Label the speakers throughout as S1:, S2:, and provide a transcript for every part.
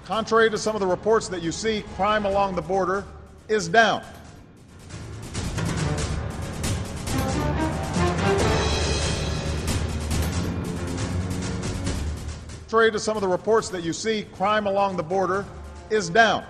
S1: Contrary to some of the reports that you see, crime along the border is down. Contrary to some of the reports that you see, crime along the border is down.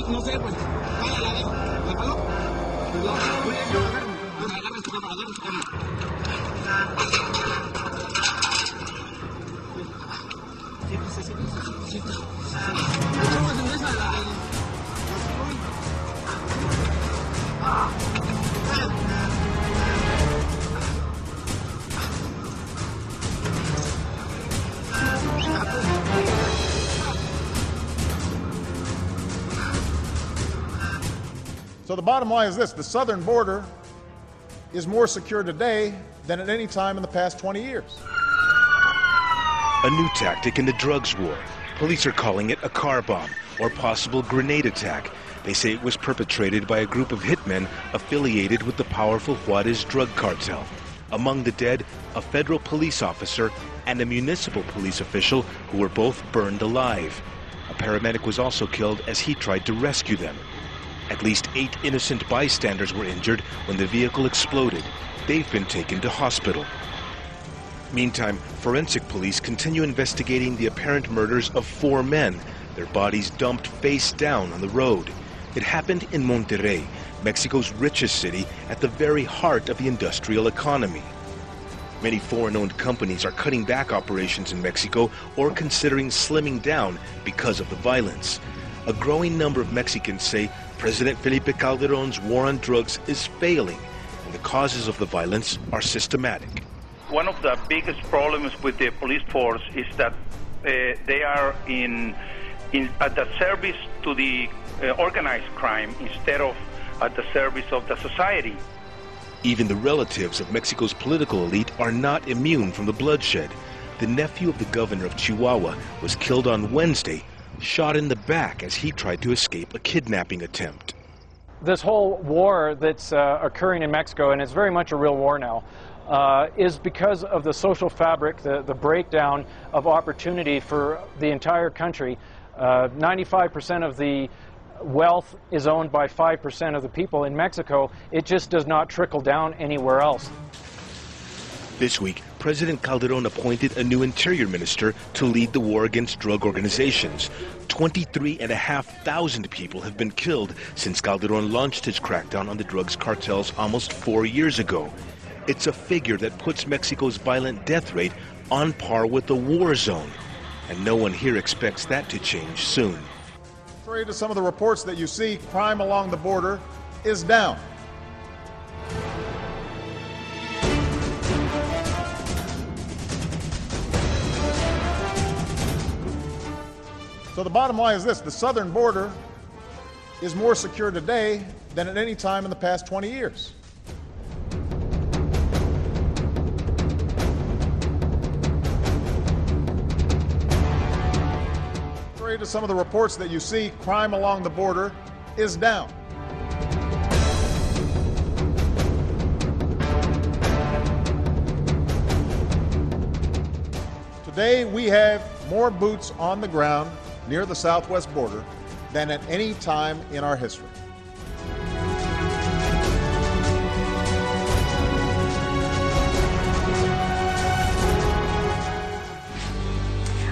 S2: No sé, pues, la paló.
S1: So the bottom line is this: the southern border is more secure today than at any time in the past 20 years.
S3: A new tactic in the drugs war. Police are calling it a car bomb or possible grenade attack. They say it was perpetrated by a group of hitmen affiliated with the powerful Juarez drug cartel. Among the dead, a federal police officer and a municipal police official who were both burned alive. A paramedic was also killed as he tried to rescue them. At least 8 innocent bystanders were injured when the vehicle exploded. They've been taken to hospital. Meantime, forensic police continue investigating the apparent murders of 4 men, their bodies dumped face down on the road. It happened in Monterrey, Mexico's richest city, at the very heart of the industrial economy. Many foreign-owned companies are cutting back operations in Mexico or considering slimming down because of the violence. A growing number of Mexicans say President Felipe Calderón's war on drugs is failing, and the causes of the violence are systematic.
S4: One of the biggest problems with the police force is that they are at the service to the organized crime instead of at the service of the society.
S3: Even the relatives of Mexico's political elite are not immune from the bloodshed. The nephew of the governor of Chihuahua was killed on Wednesday, shot in the back as he tried to escape a kidnapping attempt.
S5: This whole war that's occurring in Mexico, and it's very much a real war now, is because of the social fabric, the breakdown of opportunity for the entire country. 95% of the wealth is owned by 5% of the people in Mexico. It just does not trickle down anywhere else.
S3: This week, President Calderón appointed a new interior minister to lead the war against drug organizations. 23,500 people have been killed since Calderón launched his crackdown on the drugs cartels almost 4 years ago. It's a figure that puts Mexico's violent death rate on par with a war zone. And no one here expects that to change soon.
S1: Contrary to some of the reports that you see, crime along the border is down. So the bottom line is this: the southern border is more secure today than at any time in the past 20 years. to some of the reports that you see, crime along the border is down. Today, we have more boots on the ground near the southwest border than at any time in our history.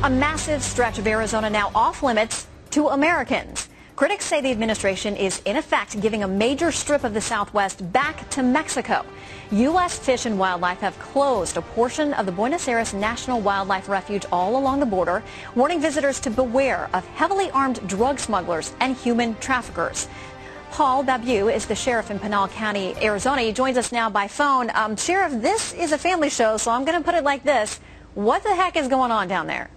S6: A massive stretch of Arizona now off limits to Americans. Critics say the administration is, in effect, giving a major strip of the Southwest back to Mexico. U.S. Fish and Wildlife have closed a portion of the Buenos Aires National Wildlife Refuge all along the border, warning visitors to beware of heavily armed drug smugglers and human traffickers. Paul Babu is the sheriff in Pinal County, Arizona. He joins us now by phone. Sheriff, this is a family show, so I'm going to put it like this. What the heck is going on down there?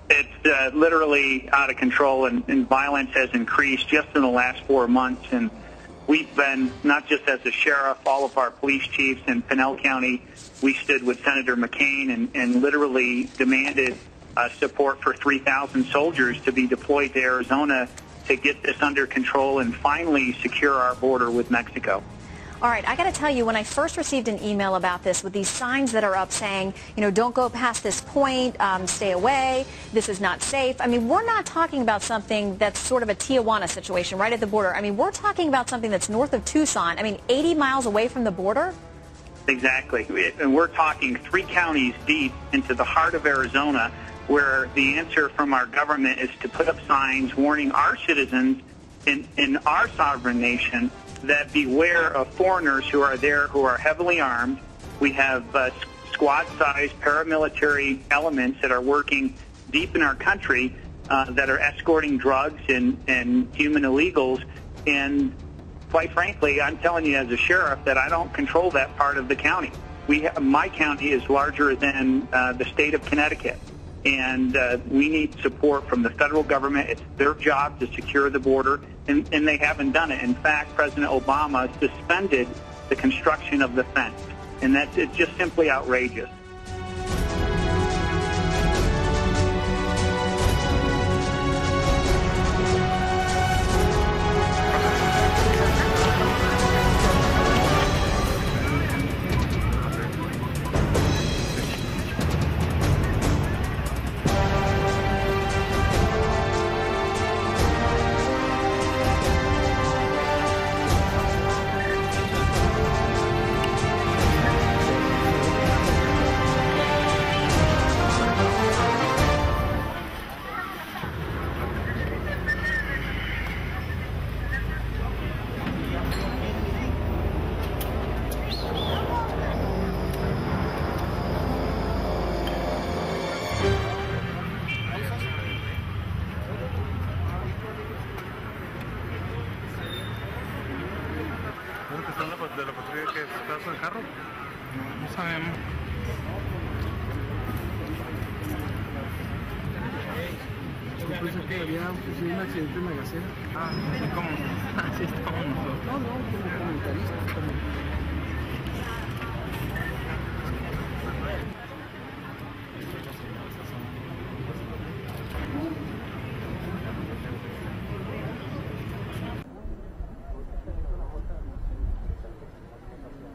S7: It's literally out of control, and violence has increased just in the last 4 months. And we've been, not just as a sheriff, all of our police chiefs in Pinal County, we stood with Senator McCain and literally demanded support for 3,000 soldiers to be deployed to Arizona to get this under control and finally secure our border with Mexico.
S6: All right, I got to tell you, when I first received an email about this with these signs that are up saying, you know, don't go past this point, stay away, this is not safe. I mean, we're not talking about something that's sort of a Tijuana situation right at the border. I mean, we're talking about something that's north of Tucson. I mean, 80 miles away from the border?
S7: Exactly. And we're talking 3 counties deep into the heart of Arizona, where the answer from our government is to put up signs warning our citizens in our sovereign nation that beware of foreigners who are there who are heavily armed. We have squad-sized paramilitary elements that are working deep in our country that are escorting drugs and human illegals. And quite frankly, I'm telling you as a sheriff that I don't control that part of the county. My county is larger than the state of Connecticut. And we need support from the federal government. It's their job to secure the border, and they haven't done it. In fact, President Obama suspended the construction of the fence, and it's just simply outrageous.
S8: ¿De la patrulla que está en el carro? No sabemos. Yo pensé que había un accidente en la gacela. Ah, ¿cómo? Así estamos nosotros. No, como comentaristas también.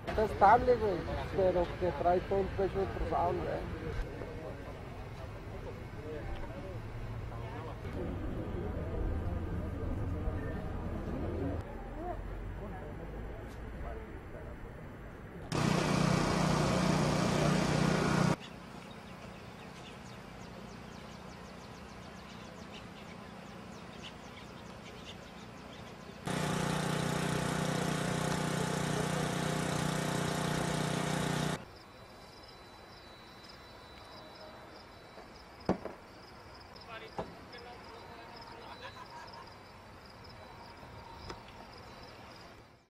S9: Está estable, güey, pero que trae todo el pecho destrozado, güey.